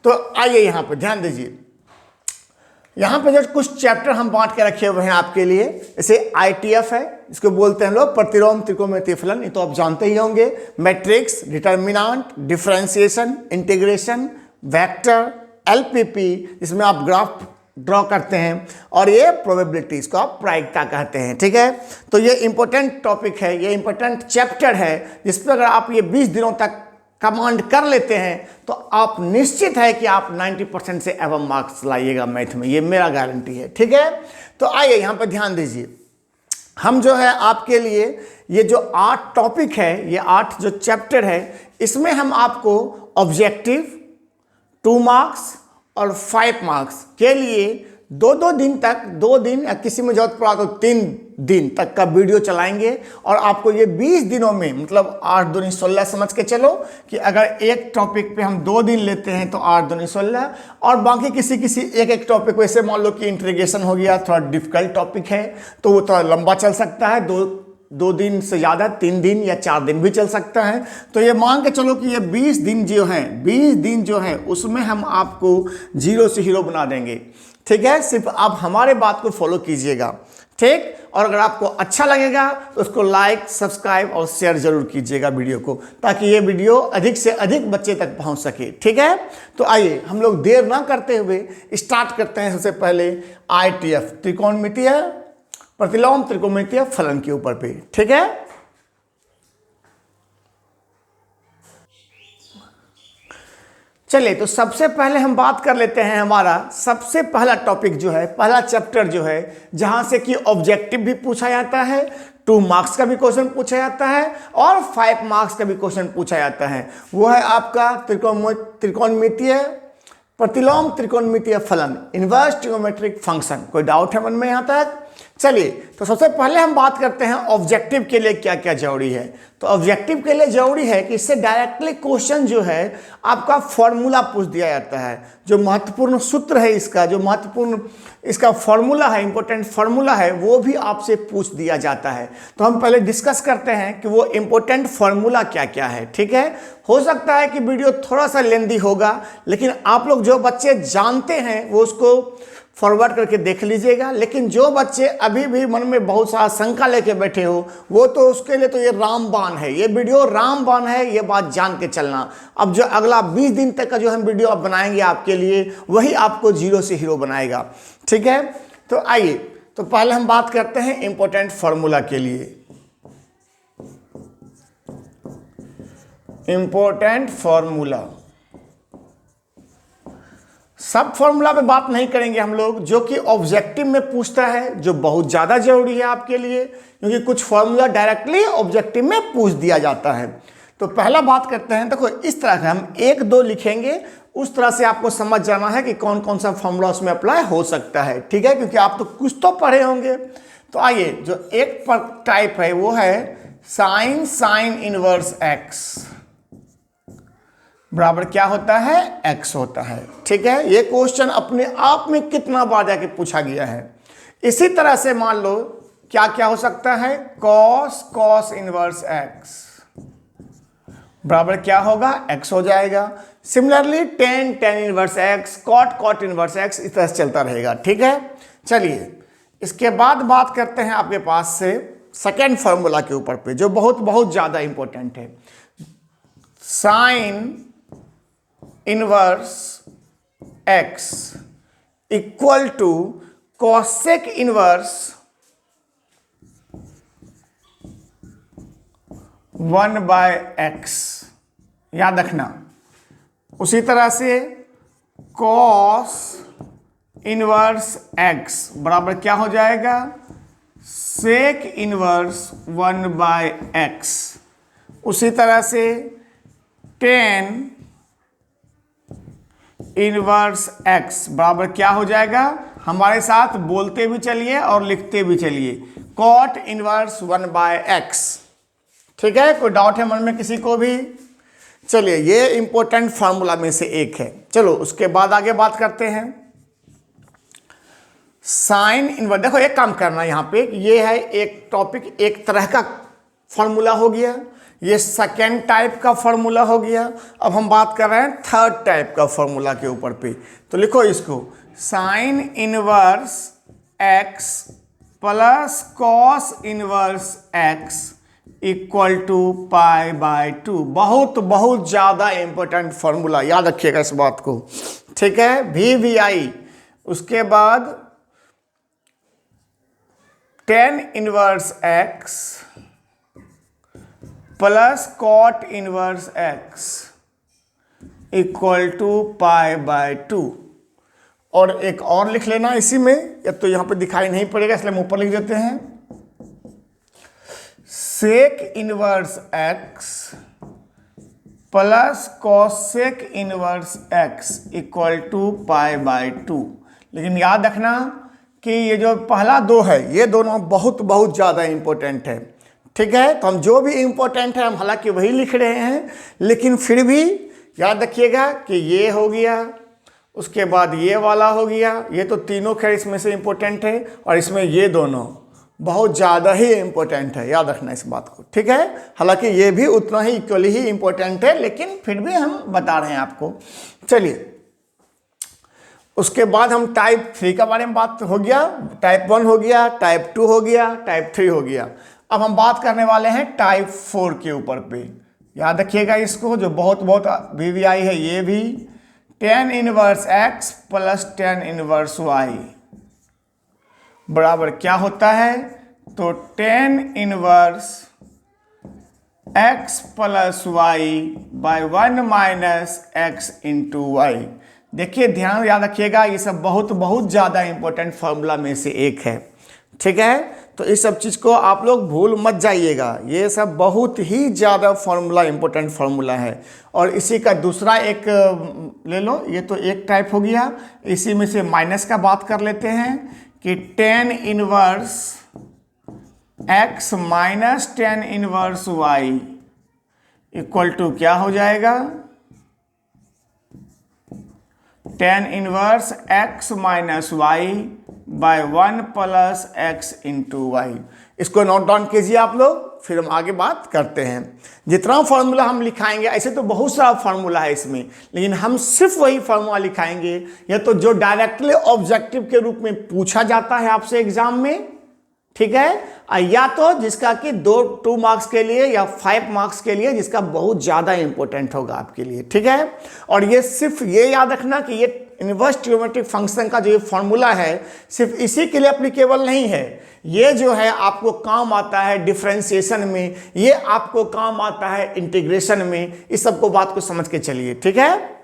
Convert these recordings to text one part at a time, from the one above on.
तो आइए यहाँ पे ध्यान दीजिए, यहाँ पे जो कुछ चैप्टर हम बांट के रखे हुए हैं आपके लिए, जैसे ITF है, इसको बोलते हैं लोग प्रतिलोम त्रिकोणमितीय फलन, ये तो आप जानते ही होंगे। Matrix, determinant, differentiation, integration, vector, LPP जिसमें आप ग्राफ ड्रॉ करते हैं, और ये प्रोबेबिलिटी, इसको आप प्रायिकता कहते हैं। ठीक है, तो ये इंपॉर्टेंट टॉपिक है, ये इंपॉर्टेंट चैप्टर है, जिस पर अगर आप ये 20 दिनों तक कमांड कर लेते हैं तो आप निश्चित है कि आप 90% से एवं मार्क्स लाइएगा मैथ में, ये मेरा गारंटी है। ठीक है, तो आइए यहाँ पर ध्यान दीजिए, हम जो है आपके लिए ये जो 8 टॉपिक है, ये 8 जो चैप्टर है, इसमें हम आपको ऑब्जेक्टिव 2 मार्क्स और 5 मार्क्स के लिए 2-2 दिन तक, 2 दिन या किसी में जरूरत पड़ा तो 3 दिन तक का वीडियो चलाएंगे, और आपको ये 20 दिनों में, मतलब 8 दूनी 16 समझ के चलो कि अगर एक टॉपिक पे हम 2 दिन लेते हैं तो 8 दूनी 16, और बाकी किसी एक टॉपिक, वैसे मान लो कि इंटीग्रेशन हो गया, थोड़ा डिफिकल्ट टॉपिक है तो वो थोड़ा लंबा चल सकता है, 2 दिन से ज़्यादा 3 दिन या 4 दिन भी चल सकता है। तो ये मान के चलो कि ये 20 दिन जो है, 20 दिन जो है उसमें हम आपको 0 से हीरो बना देंगे। ठीक है, सिर्फ आप हमारे बात को फॉलो कीजिएगा। ठीक, और अगर आपको अच्छा लगेगा तो उसको लाइक, सब्सक्राइब और शेयर जरूर कीजिएगा वीडियो को, ताकि ये वीडियो अधिक से अधिक बच्चे तक पहुंच सके। ठीक है, तो आइए हम लोग देर ना करते हुए स्टार्ट करते हैं। सबसे पहले ITF त्रिकोणमितीय प्रतिलोम त्रिकोणमितीय फलन के ऊपर पे। ठीक है, चलिए तो सबसे पहले हम बात कर लेते हैं, हमारा सबसे पहला टॉपिक जो है, पहला चैप्टर जो है, जहां से कि ऑब्जेक्टिव भी पूछा जाता है, 2 मार्क्स का भी क्वेश्चन पूछा जाता है और 5 मार्क्स का भी क्वेश्चन पूछा जाता है, वो है आपका त्रिकोणमितीय प्रतिलोम त्रिकोणमितीय फलन, इनवर्स ट्रिगोनोमेट्रिक फंक्शन। कोई डाउट है मन में यहाँ तक? चलिए तो सबसे पहले हम बात करते हैं ऑब्जेक्टिव के लिए क्या क्या जरूरी है। तो ऑब्जेक्टिव के लिए जरूरी है कि इससे डायरेक्टली क्वेश्चन जो है आपका फॉर्मूला पूछ दिया जाता है, जो महत्वपूर्ण सूत्र है इसका, जो महत्वपूर्ण इसका फॉर्मूला है, इंपॉर्टेंट फॉर्मूला है, वो भी आपसे पूछ दिया जाता है। तो हम पहले डिस्कस करते हैं कि वो इंपॉर्टेंट फॉर्मूला क्या क्या है। ठीक है, हो सकता है कि वीडियो थोड़ा सा लेंदी होगा, लेकिन आप लोग जो बच्चे जानते हैं वो उसको फॉरवर्ड करके देख लीजिएगा, लेकिन जो बच्चे अभी भी मन में बहुत सारा शंका लेके बैठे हो, वो तो उसके लिए तो ये रामबाण है, ये वीडियो रामबाण है, ये बात जान के चलना। अब जो अगला 20 दिन तक का जो हम वीडियो अब बनाएंगे आपके लिए, वही आपको 0 से हीरो बनाएगा। ठीक है, तो आइए तो पहले हम बात करते हैं इंपॉर्टेंट फॉर्मूला के लिए। इंपॉर्टेंट फॉर्मूला, सब फॉर्मूला पे बात नहीं करेंगे हम लोग, जो कि ऑब्जेक्टिव में पूछता है, जो बहुत ज़्यादा जरूरी है आपके लिए, क्योंकि कुछ फॉर्मूला डायरेक्टली ऑब्जेक्टिव में पूछ दिया जाता है। तो पहला बात करते हैं, देखो इस तरह से हम 1-2 लिखेंगे, उस तरह से आपको समझ जाना है कि कौन कौन सा फॉर्मूला उसमें अप्लाई हो सकता है। ठीक है, क्योंकि आप तो कुछ तो पढ़े होंगे। तो आइए, जो एक टाइप है वो है साइन इनवर्स एक्स बराबर क्या होता है? x होता है। ठीक है, ये क्वेश्चन अपने आप में कितना बार जाके पूछा गया है। इसी तरह से मान लो क्या क्या हो सकता है, cos इनवर्स x बराबर क्या होगा? x हो जाएगा। Similarly tan inverse x, cot inverse x, इस तरह से चलता रहेगा। ठीक है, चलिए इसके बाद बात करते हैं आपके पास से सेकेंड फॉर्मूला के ऊपर पे, जो बहुत बहुत ज्यादा इंपॉर्टेंट है। Sine inverse x equal to cosec inverse 1/x, याद रखना। उसी तरह से cos इनवर्स x बराबर क्या हो जाएगा? Sec inverse 1/x। उसी तरह से tan इनवर्स x बराबर क्या हो जाएगा? हमारे साथ बोलते भी चलिए और लिखते भी चलिए, cot इनवर्स 1/x। ठीक है, कोई डाउट है मन में किसी को भी? चलिए, ये इंपॉर्टेंट फार्मूला में से एक है। चलो उसके बाद आगे बात करते हैं साइन इनवर्स। देखो एक काम करना यहाँ पे, ये है एक टॉपिक, एक तरह का फॉर्मूला हो गया, ये सेकेंड टाइप का फॉर्मूला हो गया। अब हम बात कर रहे हैं थर्ड टाइप का फॉर्मूला के ऊपर पे। तो लिखो इसको, sine inverse x plus cos inverse x equal to pi by 2। बहुत बहुत ज़्यादा इंपॉर्टेंट फॉर्मूला, याद रखिएगा इस बात को, ठीक है। VVI, उसके बाद tan inverse x plus cot inverse x equal to pi by 2। और एक और लिख लेना इसी में, या तो यहाँ पे दिखाई नहीं पड़ेगा इसलिए हम ऊपर लिख देते हैं, sec inverse x plus cosec inverse x equal to pi by 2। लेकिन याद रखना कि ये जो पहला दो है ये दोनों बहुत बहुत ज़्यादा इंपॉर्टेंट है, ठीक है। तो हम जो भी इंपॉर्टेंट है हम हालांकि वही लिख रहे हैं, लेकिन फिर भी याद रखिएगा कि ये हो गया, उसके बाद ये वाला हो गया, ये तो तीनों खैर इसमें से इंपॉर्टेंट है, और इसमें ये दोनों बहुत ज़्यादा ही इंपॉर्टेंट है, याद रखना इस बात को, ठीक है। हालांकि ये भी उतना ही इक्वली ही इंपॉर्टेंट है, लेकिन फिर भी हम बता रहे हैं आपको। चलिए, उसके बाद हम टाइप 3 का बारे में बात हो गया, टाइप 1 हो गया, टाइप 2 हो गया, टाइप 3 हो गया। अब हम बात करने वाले हैं टाइप 4 के ऊपर पे। याद रखिएगा इसको, जो बहुत बहुत VVI है ये भी, tan inverse x plus tan inverse y बराबर क्या होता है, तो tan inverse x plus y by 1 minus x into y. देखिए ध्यान याद रखिएगा, ये सब बहुत बहुत ज़्यादा इंपॉर्टेंट फार्मूला में से एक है, ठीक है। तो इस सब चीज़ को आप लोग भूल मत जाइएगा, ये सब बहुत ही ज़्यादा फार्मूला, इंपॉर्टेंट फार्मूला है। और इसी का दूसरा एक ले लो, ये तो एक टाइप हो गया, इसी में से माइनस का बात कर लेते हैं कि tan inverse x minus tan inverse y equal to क्या हो जाएगा, tan inverse x minus y by 1 plus x into y. इसको नोट डाउन कीजिए आप लोग, फिर हम आगे बात करते हैं। जितना फार्मूला हम लिखाएंगे, ऐसे तो बहुत सारा फार्मूला है इसमें, लेकिन हम सिर्फ वही फार्मूला लिखाएंगे या तो जो डायरेक्टली ऑब्जेक्टिव के रूप में पूछा जाता है आपसे एग्जाम में, ठीक है, या तो जिसका कि 2 मार्क्स के लिए या 5 मार्क्स के लिए, जिसका बहुत ज़्यादा इंपॉर्टेंट होगा आपके लिए, ठीक है। और ये सिर्फ ये याद रखना कि ये इनवर्स ट्रिग्नोमेट्रिक फंक्शन का जो ये फॉर्मूला है सिर्फ इसी के लिए एप्लीकेबल नहीं है, ये जो है आपको काम आता है डिफरेंशिएशन में, ये आपको काम आता है इंटीग्रेशन में। इस सबको बात को समझ के चलिए, ठीक है।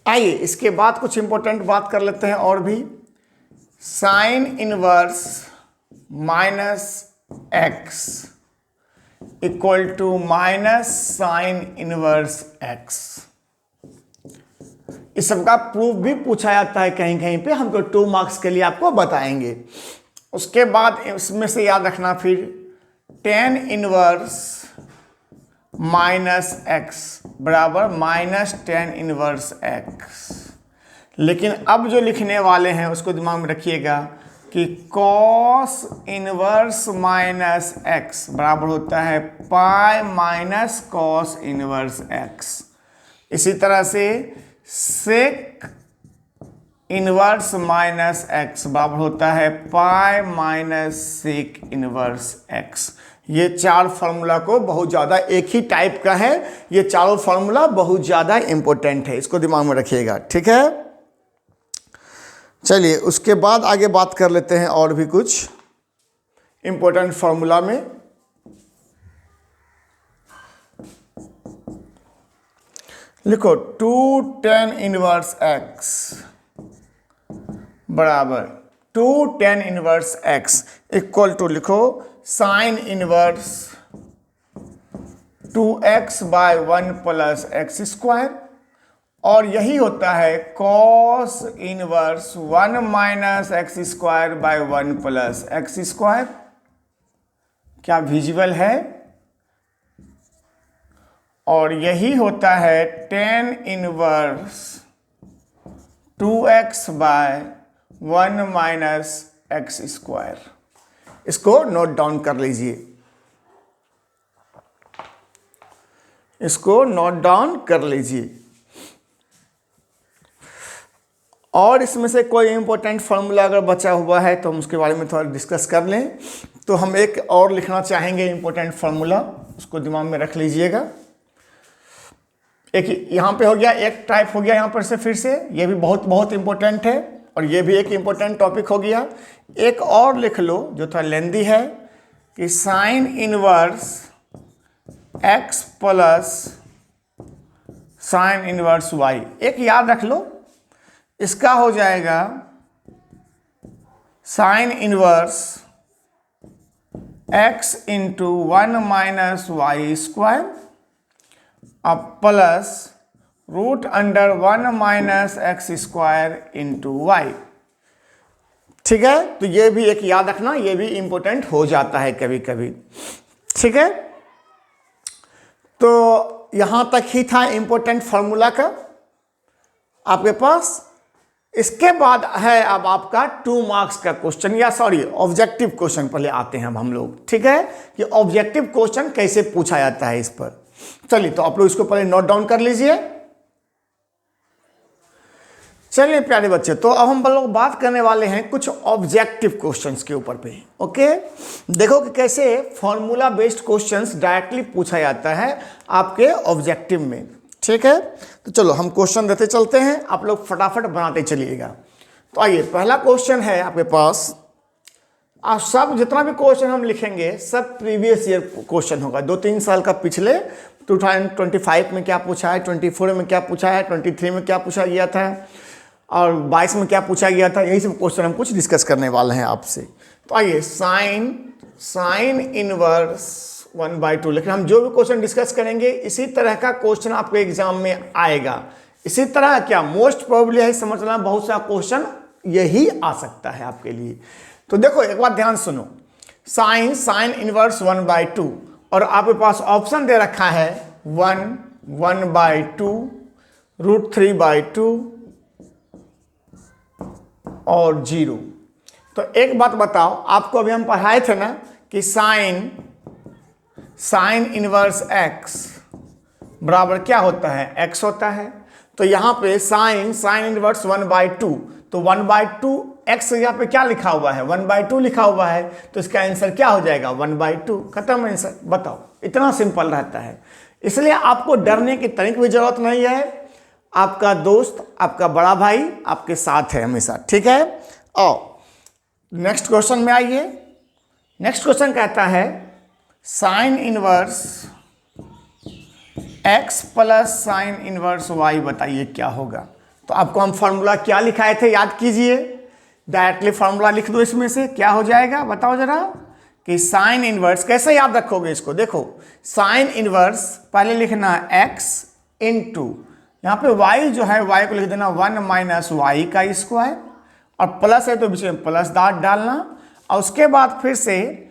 आइए इसके बाद कुछ इंपॉर्टेंट बात कर लेते हैं और भी। Sine inverse minus x equal to minus sine inverse x. इस सब का प्रूफ भी पूछा जाता है कहीं कहीं पे, हम तो 2 मार्क्स के लिए आपको बताएंगे। उसके बाद इसमें से याद रखना फिर tan इनवर्स माइनस एक्स बराबर माइनस tan इनवर्स एक्स। लेकिन अब जो लिखने वाले हैं उसको दिमाग में रखिएगा कि cos इनवर्स माइनस एक्स बराबर होता है pi minus cos inverse x. इसी तरह से सेक इनवर्स माइनस एक्स बराबर होता है pi minus sec inverse x. ये 4 फार्मूला को बहुत ज़्यादा, एक ही टाइप का है, ये चारों फार्मूला बहुत ज़्यादा इंपॉर्टेंट है, इसको दिमाग में रखिएगा, ठीक है। चलिए उसके बाद आगे बात कर लेते हैं और भी कुछ इंपॉर्टेंट फार्मूला में। लिखो 2 tan इनवर्स x बराबर 2 tan inverse x equal to लिखो sine inverse 2x by 1 plus x square, और यही होता है cos inverse 1 minus x square by 1 plus x square. क्या विजुअल है? और यही होता है tan inverse 2x by 1 minus x square. इसको नोट डाउन कर लीजिए, इसको नोट डाउन कर लीजिए। और इसमें से कोई इंपॉर्टेंट फार्मूला अगर बचा हुआ है तो हम उसके बारे में थोड़ा डिस्कस कर लें। तो हम एक और लिखना चाहेंगे इंपॉर्टेंट फार्मूला, उसको दिमाग में रख लीजिएगा। एक यहाँ पे हो गया, एक टाइप हो गया यहाँ पर से फिर से, ये भी बहुत बहुत इंपॉर्टेंट है और ये भी एक इंपॉर्टेंट टॉपिक हो गया। एक और लिख लो जो थोड़ा लेंदी है कि sine inverse x plus sine inverse y। एक याद रख लो, इसका हो जाएगा sine inverse x into 1 minus y square अब plus root under 1 minus x square into y. ठीक है, तो ये भी एक याद रखना, ये भी इंपॉर्टेंट हो जाता है कभी कभी। ठीक है, तो यहां तक ही था इंपॉर्टेंट फार्मूला का आपके पास। इसके बाद है अब आपका 2 मार्क्स का क्वेश्चन, या सॉरी ऑब्जेक्टिव क्वेश्चन पहले आते हैं अब हम लोग। ठीक है, कि ऑब्जेक्टिव क्वेश्चन कैसे पूछा जाता है इस पर। चलिए, तो आप लोग इसको पहले नोट डाउन कर लीजिए। चलिए प्यारे बच्चे, तो अब हम लोग बात करने वाले हैं कुछ ऑब्जेक्टिव क्वेश्चंस के ऊपर पे। ओके, देखो कि कैसे फॉर्मूला बेस्ड क्वेश्चंस डायरेक्टली पूछा जाता है आपके ऑब्जेक्टिव में। ठीक है, तो चलो हम क्वेश्चन देते चलते हैं, आप लोग फटाफट बनाते चलिएगा। तो आइए, पहला क्वेश्चन है आपके पास। आप सब जितना भी क्वेश्चन हम लिखेंगे सब प्रीवियस ईयर क्वेश्चन होगा, 2-3 साल का पिछले 2025 में क्या पूछा है, 24 में क्या पूछा है, 23 में क्या पूछा गया था और 22 में क्या पूछा गया था, यही सब क्वेश्चन हम कुछ डिस्कस करने वाले हैं आपसे। तो आइए, साइन इनवर्स 1/2, लेकिन हम जो भी क्वेश्चन डिस्कस करेंगे इसी तरह का क्वेश्चन आपके एग्जाम में आएगा। इसी तरह क्या मोस्ट प्रोबेबली है, समझना बहुत सा क्वेश्चन यही आ सकता है आपके लिए। तो देखो एक बात ध्यान सुनो, साइन इनवर्स 1/2 और आपके पास ऑप्शन दे रखा है 1/2 √3/2 और 0। तो एक बात बताओ, आपको अभी हम पढ़ाए थे ना कि साइन इनवर्स x बराबर क्या होता है, x होता है। तो यहाँ पे साइन इनवर्स 1/2, तो 1/2 x यहाँ पे क्या लिखा हुआ है, 1/2 लिखा हुआ है, तो इसका आंसर क्या हो जाएगा 1/2, खत्म आंसर। बताओ, इतना सिंपल रहता है। इसलिए आपको डरने की तनिक भी जरूरत नहीं है, आपका दोस्त, आपका बड़ा भाई आपके साथ है हमेशा। ठीक है, और नेक्स्ट क्वेश्चन में आइए। नेक्स्ट क्वेश्चन कहता है sine inverse x plus sine inverse y, बताइए क्या होगा। तो आपको हम फॉर्मूला क्या लिखाए थे याद कीजिए, डायरेक्टली फॉर्मूला लिख दो इसमें से, क्या हो जाएगा बताओ जरा। कि साइन इनवर्स कैसे याद रखोगे इसको, देखो साइन इनवर्स पहले लिखना x इंटू, यहाँ पे y जो है y को लिख देना 1 माइनस वाई का स्क्वायर, और प्लस है तो बीच में प्लस डालना, और उसके बाद फिर से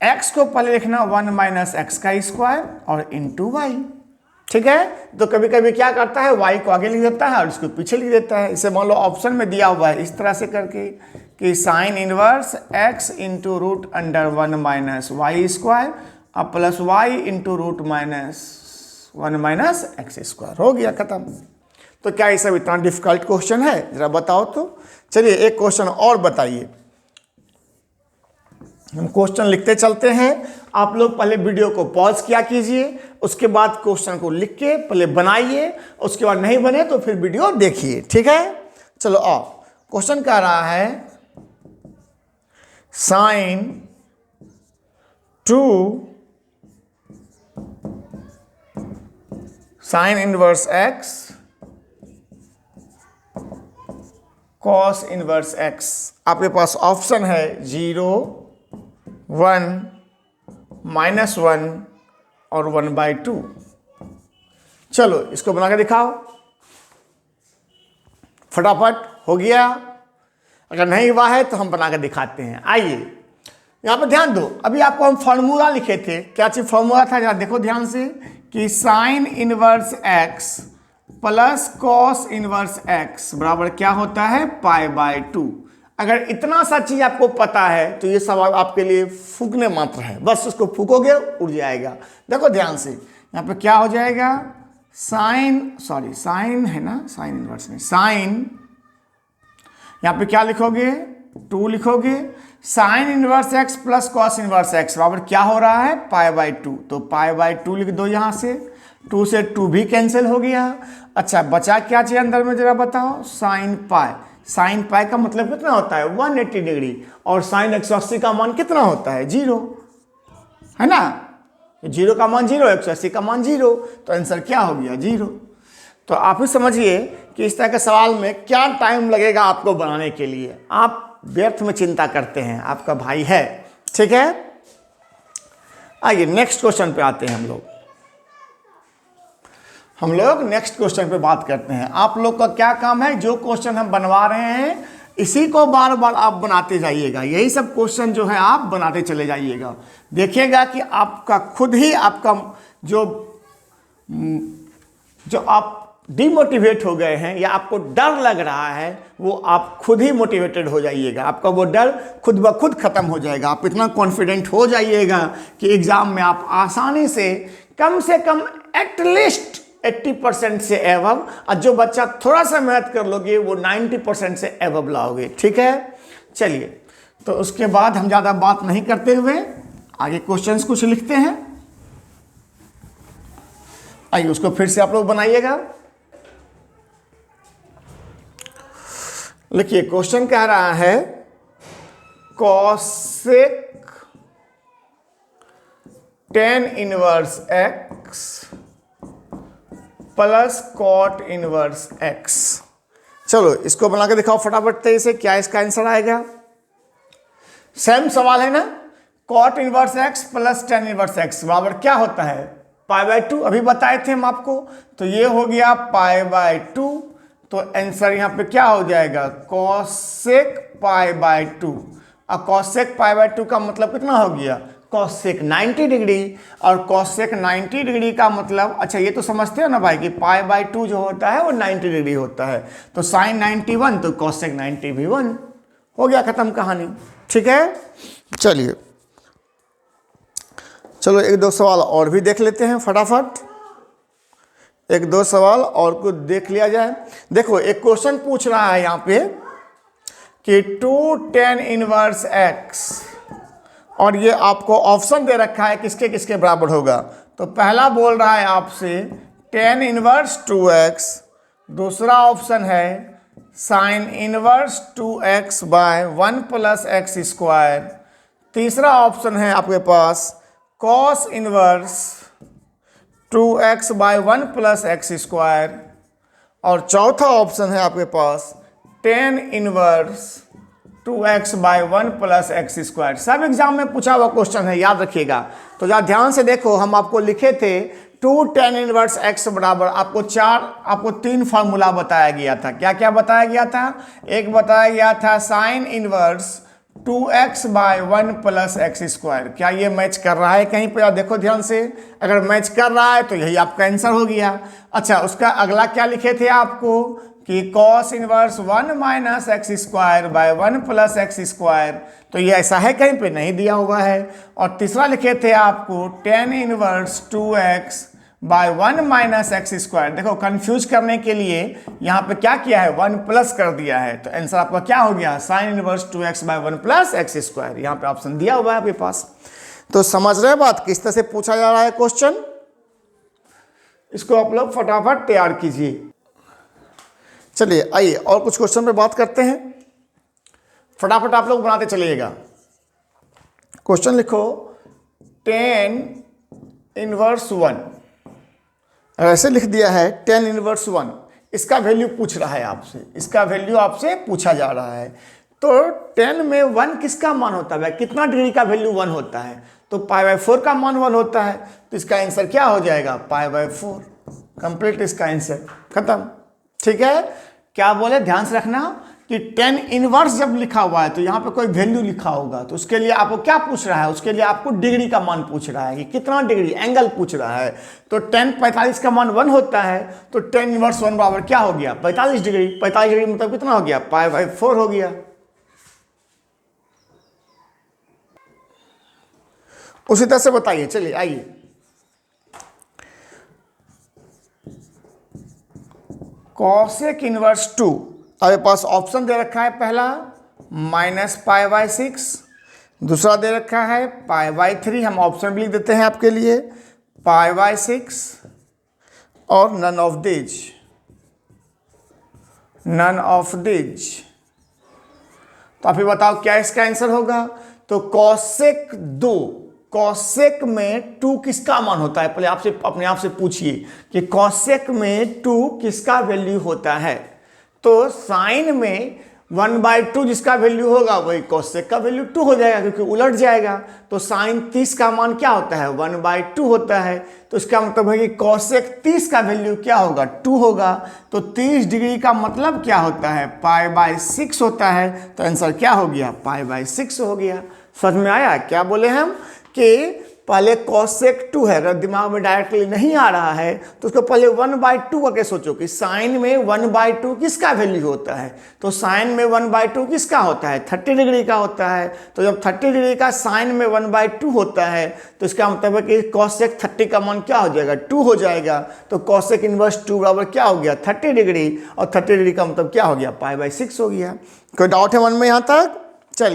x को पहले लिखना 1 माइनस एक्स का स्क्वायर और इंटू वाई। ठीक है, तो कभी कभी क्या करता है y को आगे लिख देता है और इसको पीछे लिख देता है। इसे मान लो ऑप्शन में दिया हुआ है इस तरह से करके कि sine inverse x into root under 1 minus y square और plus y into root minus 1 minus x square, हो गया खत्म। तो क्या ये सब इतना डिफिकल्ट क्वेश्चन है, जरा बताओ तो। चलिए एक क्वेश्चन और बताइए, हम क्वेश्चन लिखते चलते हैं। आप लोग पहले वीडियो को पॉज किया कीजिए, उसके बाद क्वेश्चन को लिख के पहले बनाइए, उसके बाद नहीं बने तो फिर वीडियो देखिए। ठीक है, चलो आओ, क्वेश्चन कह रहा है sine inverse x cos inverse x। आपके पास ऑप्शन है 0, 1, -1 और 1/2। चलो इसको बना के दिखाओ फटाफट, हो गया। अगर नहीं हुआ है तो हम बना के दिखाते हैं। आइए यहाँ पर ध्यान दो, अभी आपको हम फॉर्मूला लिखे थे, क्या चीज फॉर्मूला था, जरा देखो ध्यान से कि sine inverse x plus cos inverse x बराबर क्या होता है π/2। अगर इतना सा चीज आपको पता है तो ये सवाल आपके लिए फूकने मात्र है, बस उसको फूकोगे उड़ जाएगा। देखो ध्यान से, यहाँ पे क्या हो जाएगा, साइन है ना, साइन इनवर्स नहीं, साइन, यहाँ पे क्या लिखोगे, 2 लिखोगे, sign inverse x plus cos inverse x बराबर क्या हो रहा है, π/2, तो π/2 लिख दो, यहाँ से 2 से 2 भी कैंसिल हो गया। अच्छा बचा क्या चाहिए अंदर में जरा बताओ, साइन पाई, साइन पाई का मतलब कितना होता है 180 डिग्री, और साइन 180 का मान कितना होता है 0, है ना, 0 का मान 0, 180 का मान 0, तो आंसर क्या हो गया 0। तो आप ही समझिए कि इस तरह के सवाल में क्या टाइम लगेगा आपको बनाने के लिए, आप व्यर्थ में चिंता करते हैं, आपका भाई है, ठीक है। आइए नेक्स्ट क्वेश्चन पे आते हैं हम लोग नेक्स्ट क्वेश्चन पे बात करते हैं। आप लोग का क्या काम है, जो क्वेश्चन हम बनवा रहे हैं इसी को बार बार आप बनाते जाइएगा, यही सब क्वेश्चन जो है आप बनाते चले जाइएगा, देखिएगा कि आपका खुद ही आपका जो आप डिमोटिवेट हो गए हैं या आपको डर लग रहा है वो आप खुद ही मोटिवेटेड हो जाइएगा, आपका वो डर खुद ब खुद खत्म हो जाएगा, आप इतना कॉन्फिडेंट हो जाइएगा कि एग्जाम में आप आसानी से कम एटलीस्ट 80% से एवब, और जो बच्चा थोड़ा सा मेहनत कर लोगे वो 90% से एवब लाओगे, ठीक है। चलिए तो उसके बाद हम ज़्यादा बात नहीं करते हुए आगे क्वेश्चंस कुछ लिखते हैं। आइए उसको फिर से आप लोग बनाइएगा। लिखिए क्वेश्चन कह रहा है cosec tan inverse x plus cot inverse x। चलो इसको बना के दिखाओ फटाफट तेजी से, क्या इसका आंसर आएगा। सेम सवाल है ना, cot inverse x plus tan inverse x बराबर क्या होता है π/2, अभी बताए थे हम आपको, तो ये हो गया π/2, तो आंसर यहाँ पे क्या हो जाएगा कॉसेक π/2, और कॉसेक π/2 का मतलब कितना हो गया कॉसेक 90 डिग्री, और कॉसेक 90 डिग्री का मतलब, अच्छा ये तो समझते हो ना भाई कि π/2 जो होता है वो 90 डिग्री होता है, तो साइन 91 तो कॉसेक 90 भी 1, हो गया खत्म कहानी, ठीक है। चलिए चलो एक दो सवाल और भी देख लेते हैं फटाफट, एक दो सवाल और को देख लिया जाए। देखो एक क्वेश्चन पूछ रहा है यहाँ पे कि 2 tan इनवर्स x, और ये आपको ऑप्शन दे रखा है किसके किसके बराबर होगा, तो पहला बोल रहा है आपसे tan इनवर्स 2x, दूसरा ऑप्शन है sine inverse 2x by 1 plus x square, तीसरा ऑप्शन है आपके पास cos inverse 2x by 1 plus x square, और चौथा ऑप्शन है आपके पास tan inverse 2x by 1 plus x square. सब एग्जाम में पूछा हुआ क्वेश्चन है, याद रखिएगा। तो जरा ध्यान से देखो, हम आपको लिखे थे 2 tan इनवर्स x बराबर, आपको 3 फार्मूला बताया गया था। क्या क्या बताया गया था, एक बताया गया था sine inverse 2x by 1 plus x square, क्या ये मैच कर रहा है कहीं पर, देखो ध्यान से, अगर मैच कर रहा है तो यही आपका आंसर हो गया। अच्छा उसका अगला क्या लिखे थे आपको कि cos inverse 1 minus x square by 1 plus x square, तो ये ऐसा है कहीं पे नहीं दिया हुआ है। और तीसरा लिखे थे आपको tan inverse 2x by 1 minus x square. देखो कंफ्यूज करने के लिए यहाँ पे क्या किया है 1 प्लस कर दिया है, तो आंसर आपका क्या हो गया sine inverse 2x by 1 plus x square, यहाँ पे ऑप्शन दिया हुआ है आपके पास। तो समझ रहे बात किस तरह से पूछा जा रहा है क्वेश्चन, इसको आप लोग फटाफट तैयार कीजिए। चलिए आइए और कुछ क्वेश्चन पे बात करते हैं, फटाफट आप लोग बनाते चलिएगा। क्वेश्चन लिखो tan इनवर्स 1, ऐसे लिख दिया है tan इनवर्स 1, इसका वैल्यू पूछ रहा है आपसे, इसका वैल्यू आपसे पूछा जा रहा है। तो tan में 1 किसका मान होता है, कितना डिग्री का वैल्यू 1 होता है, तो π/4 का मान 1 होता है, तो इसका आंसर क्या हो जाएगा π/4, कंप्लीट इसका आंसर खत्म, ठीक है। क्या बोले ध्यान से रखना कि tan इनवर्स जब लिखा हुआ है तो यहाँ पे कोई वैल्यू लिखा होगा, तो उसके लिए आपको क्या पूछ रहा है, उसके लिए आपको डिग्री का मान पूछ रहा है कि कितना डिग्री, एंगल पूछ रहा है। तो tan 45 का मान 1 होता है, तो tan इनवर्स 1 बराबर क्या हो गया 45 डिग्री, 45 डिग्री मतलब कितना हो गया π/4 हो गया, उसी तरह से बताइए, चलिए आइए। कॉसेक इनवर्स 2, आपके पास ऑप्शन दे रखा है, पहला -π/6, दूसरा दे रखा है π/3, हम ऑप्शन भी लिख देते हैं आपके लिए, π/6 और नन ऑफ दिज। तो आप ही बताओ क्या इसका आंसर होगा। तो कॉसेक 2, कॉसेक में 2 किसका मान होता है, पहले आपसे अपने आप से पूछिए कि कॉसेक में 2 किसका वैल्यू होता है। तो साइन में 1/2 जिसका वैल्यू होगा वही कॉसेक का वैल्यू 2 हो जाएगा, क्योंकि उलट जाएगा। तो साइन 30 का मान क्या होता है, 1/2 होता है। तो इसका मतलब है कि कॉसेक 30 का वैल्यू क्या होगा, 2 होगा। तो 30 डिग्री का मतलब क्या होता है, π/6 होता है। तो आंसर क्या हो गया, π/6 हो गया। समझ में आया क्या बोले हम कि पहले कॉसेक 2 है, अगर दिमाग में डायरेक्टली नहीं आ रहा है तो उसको पहले 1/2 करके सोचो कि साइन में 1/2 किसका वैल्यू होता है। तो साइन में 1/2 किसका होता है, 30 डिग्री का होता है। तो जब 30 डिग्री का साइन में 1/2 होता है तो इसका मतलब है कि कॉसेक 30 का मान क्या हो जाएगा, 2 हो जाएगा। तो कॉसेक इनवर्स 2 बराबर क्या हो गया, 30 डिग्री, और 30 डिग्री का मतलब क्या हो गया, π/6 हो गया। कोई डाउट है मन में यहाँ तक, चलिए।